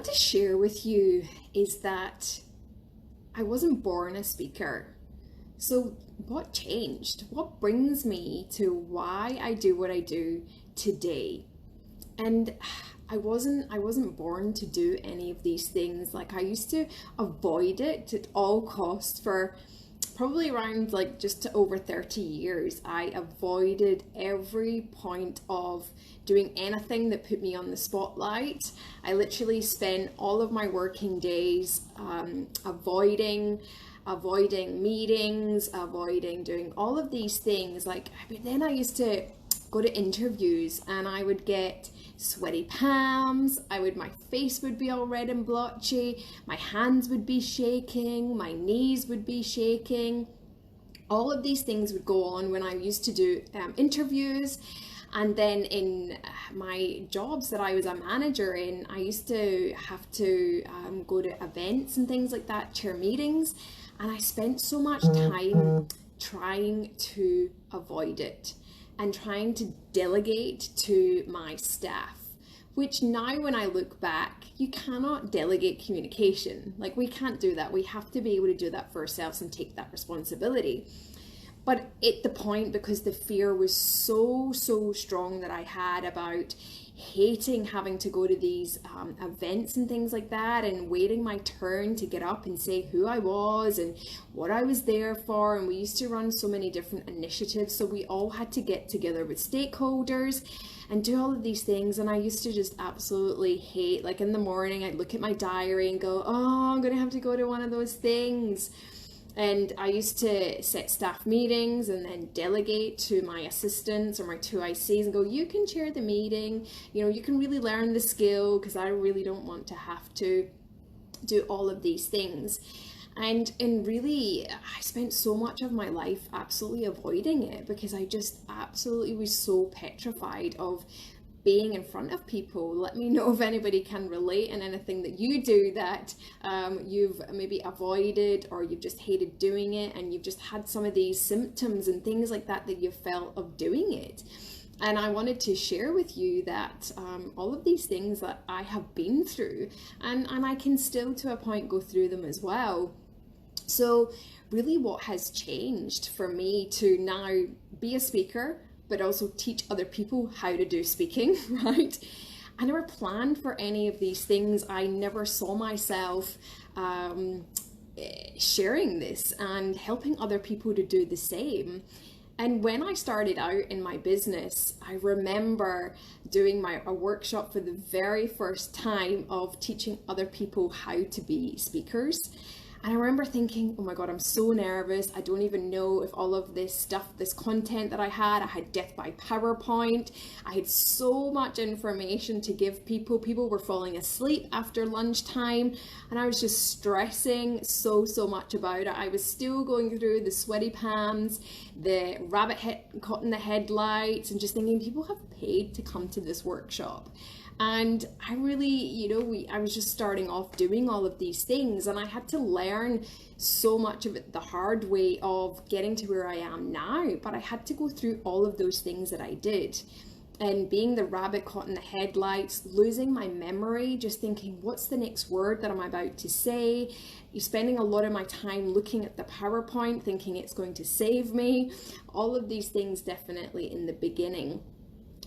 to share with you is that I wasn't born a speaker. So what changed? What brings me to why I do what I do today? And I wasn't born to do any of these things. Like, I used to avoid it at all costs for probably around like just over 30 years. I avoided every point of doing anything that put me on the spotlight. I literally spent all of my working days avoiding meetings, avoiding doing all of these things. Like, then I used to go to interviews and I would get sweaty palms. My face would be all red and blotchy, my hands would be shaking, my knees would be shaking. All of these things would go on when I used to do interviews. And then in my jobs that I was a manager in, I used to have to go to events and things like that, chair meetings, and I spent so much time trying to avoid it and trying to delegate to my staff, which now when I look back, you cannot delegate communication. Like, we can't do that. We have to be able to do that for ourselves and take that responsibility. But at the point, because the fear was so strong that I had about hating having to go to these events and things like that, and waiting my turn to get up and say who I was and what I was there for. And we used to run so many different initiatives, so we all had to get together with stakeholders and do all of these things. And I used to just absolutely hate, like, in the morning I'd look at my diary and go, oh, I'm gonna have to go to one of those things. And I used to set staff meetings and then delegate to my assistants or my two ICs and go, you can chair the meeting, you can really learn the skill, because I really don't want to have to do all of these things. And really, I spent so much of my life absolutely avoiding it, because I just absolutely was so petrified of being in front of people. Let me know if anybody can relate, and anything that you do that you've maybe avoided, or you've just hated doing it, and you've just had some of these symptoms and things like that you felt of doing it. And I wanted to share with you that all of these things that I have been through, and I can still to a point go through them as well. So really, what has changed for me to now be a speaker, but also teach other people how to do speaking, right? I never planned for any of these things. I never saw myself sharing this and helping other people to do the same. And when I started out in my business, I remember doing a workshop for the very first time of teaching other people how to be speakers. And I remember thinking, oh my God, I'm so nervous. I don't even know if all of this stuff, this content that I had death by PowerPoint. I had so much information to give people. People were falling asleep after lunchtime, and I was just stressing so much about it. I was still going through the sweaty palms, the rabbit head caught in the headlights, and just thinking, people have paid to come to this workshop. And I really, I was just starting off doing all of these things, and I had to learn so much of it the hard way of getting to where I am now. But I had to go through all of those things that I did. And being the rabbit caught in the headlights, losing my memory, just thinking, what's the next word that I'm about to say? You're spending a lot of my time looking at the PowerPoint, thinking it's going to save me. All of these things definitely in the beginning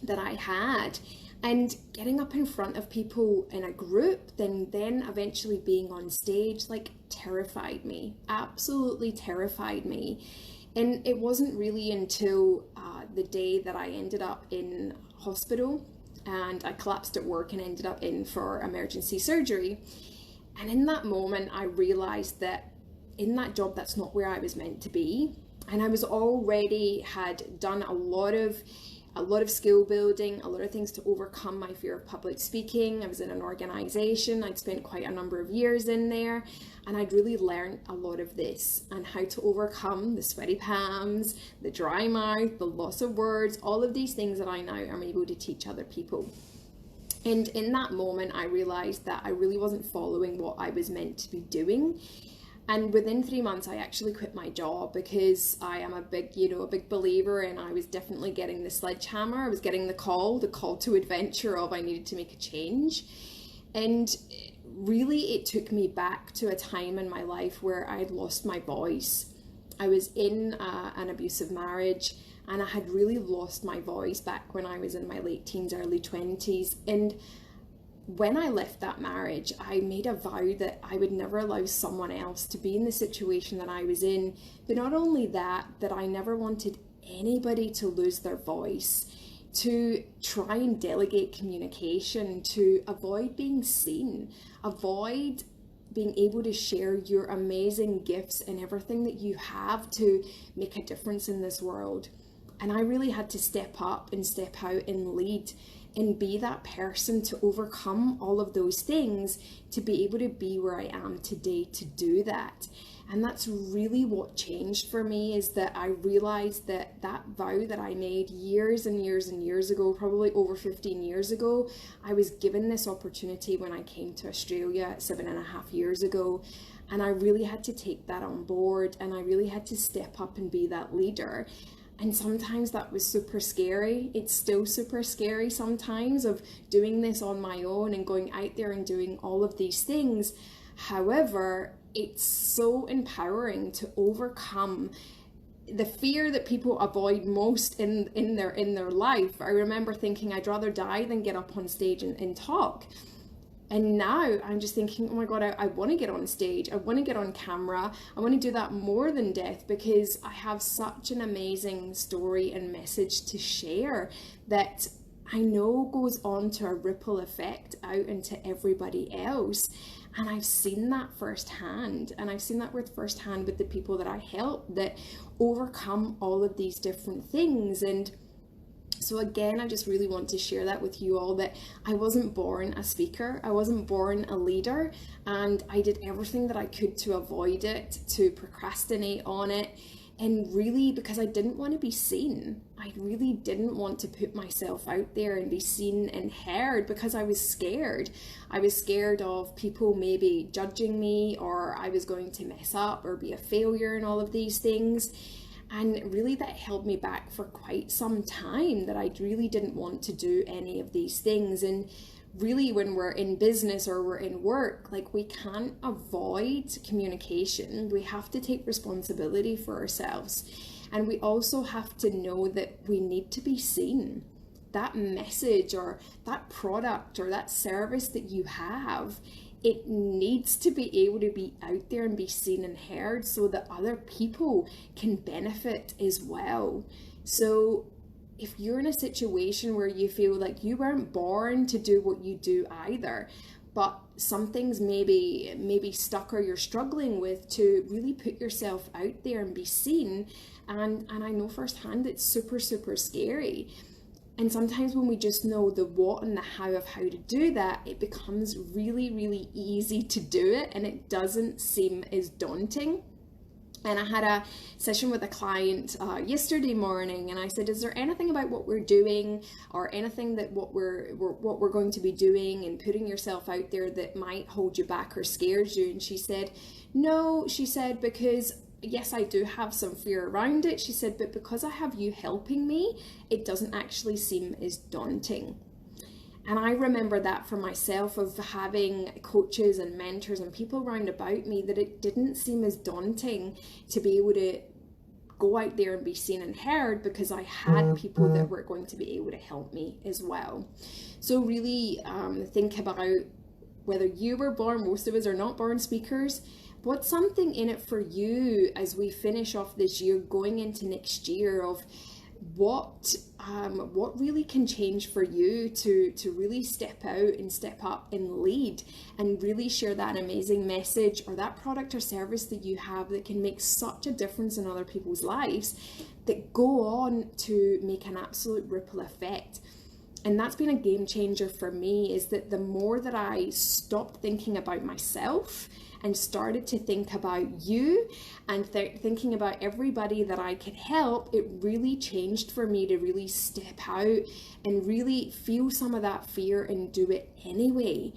that I had. And getting up in front of people in a group, then eventually being on stage, like, terrified me, absolutely terrified me. And it wasn't really until the day that I ended up in hospital, and I collapsed at work and ended up in for emergency surgery. And in that moment, I realized that in that job, that's not where I was meant to be. And I was already had done a lot of skill building, a lot of things to overcome my fear of public speaking. I was in an organization, I'd spent quite a number of years in there, and I'd really learned a lot of this and how to overcome the sweaty palms, the dry mouth, the loss of words, all of these things that I now am able to teach other people. And in that moment, I realized that I really wasn't following what I was meant to be doing. And within 3 months, I actually quit my job, because I am a big believer, and I was definitely getting the sledgehammer. I was getting the call to adventure of I needed to make a change. And really it took me back to a time in my life where I'd lost my voice. I was in an abusive marriage, and I had really lost my voice back when I was in my late teens, early 20s. And when I left that marriage, I made a vow that I would never allow someone else to be in the situation that I was in. But not only that, that I never wanted anybody to lose their voice, to try and delegate communication, to avoid being seen, avoid being able to share your amazing gifts and everything that you have to make a difference in this world. And I really had to step up and step out and lead and be that person to overcome all of those things, to be able to be where I am today to do that. And that's really what changed for me, is that I realized that that vow that I made years and years and years ago, probably over 15 years ago, I was given this opportunity when I came to Australia 7.5 years ago. And I really had to take that on board, and I really had to step up and be that leader. And sometimes that was super scary. It's still super scary sometimes, of doing this on my own and going out there and doing all of these things. However, it's so empowering to overcome the fear that people avoid most in their life. I remember thinking I'd rather die than get up on stage and talk. And now I'm just thinking, oh my God, I want to get on stage. I want to get on camera. I want to do that more than death, because I have such an amazing story and message to share that I know goes on to a ripple effect out into everybody else. And I've seen that firsthand. And I've seen that firsthand with the people that I help that overcome all of these different things. And so again, I just really want to share that with you all, that I wasn't born a speaker, I wasn't born a leader, and I did everything that I could to avoid it, to procrastinate on it, and really because I didn't want to be seen. I really didn't want to put myself out there and be seen and heard, because I was scared. I was scared of people maybe judging me, or I was going to mess up or be a failure and all of these things. And really that held me back for quite some time, that I really didn't want to do any of these things. And really when we're in business or we're in work, like, we can't avoid communication. We have to take responsibility for ourselves. And we also have to know that we need to be seen. That message or that product or that service that you have, it needs to be able to be out there and be seen and heard, so that other people can benefit as well. So if you're in a situation where you feel like you weren't born to do what you do either, but something's maybe stuck, or you're struggling with to really put yourself out there and be seen, and I know firsthand it's super, super scary. And sometimes when we just know the what and the how of how to do that, it becomes really, really easy to do it, and it doesn't seem as daunting. And I had a session with a client yesterday morning, and I said, is there anything about what we're doing, or anything that what we're going to be doing and putting yourself out there that might hold you back or scares you? And she said, no, she said, because yes, I do have some fear around it. She said, but because I have you helping me, it doesn't actually seem as daunting. And I remember that for myself, of having coaches and mentors and people around about me, that it didn't seem as daunting to be able to go out there and be seen and heard, because I had people that were going to be able to help me as well. So really think about whether you were born, most of us are not born speakers, what's something in it for you as we finish off this year going into next year, of what really can change for you to really step out and step up and lead and really share that amazing message or that product or service that you have that can make such a difference in other people's lives, that go on to make an absolute ripple effect. And that's been a game changer for me, is that the more that I stopped thinking about myself and started to think about you and thinking about everybody that I could help, it really changed for me to really step out and really feel some of that fear and do it anyway.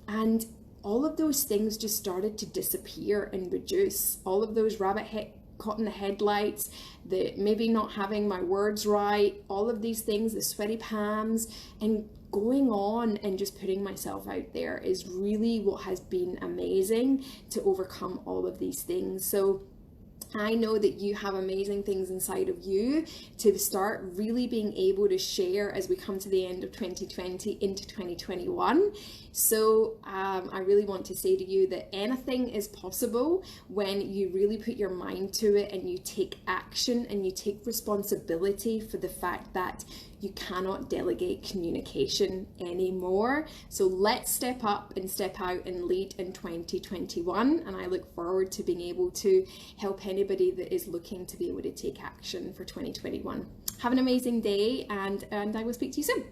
And all of those things just started to disappear and reduce. All of those rabbit caught in the headlights, the maybe not having my words right, all of these things, the sweaty palms, and going on and just putting myself out there is really what has been amazing to overcome all of these things. So I know that you have amazing things inside of you to start really being able to share as we come to the end of 2020 into 2021. So I really want to say to you that anything is possible when you really put your mind to it and you take action and you take responsibility for the fact that you cannot delegate communication anymore. So let's step up and step out and lead in 2021. And I look forward to being able to help anybody that is looking to be able to take action for 2021. Have an amazing day, and I will speak to you soon.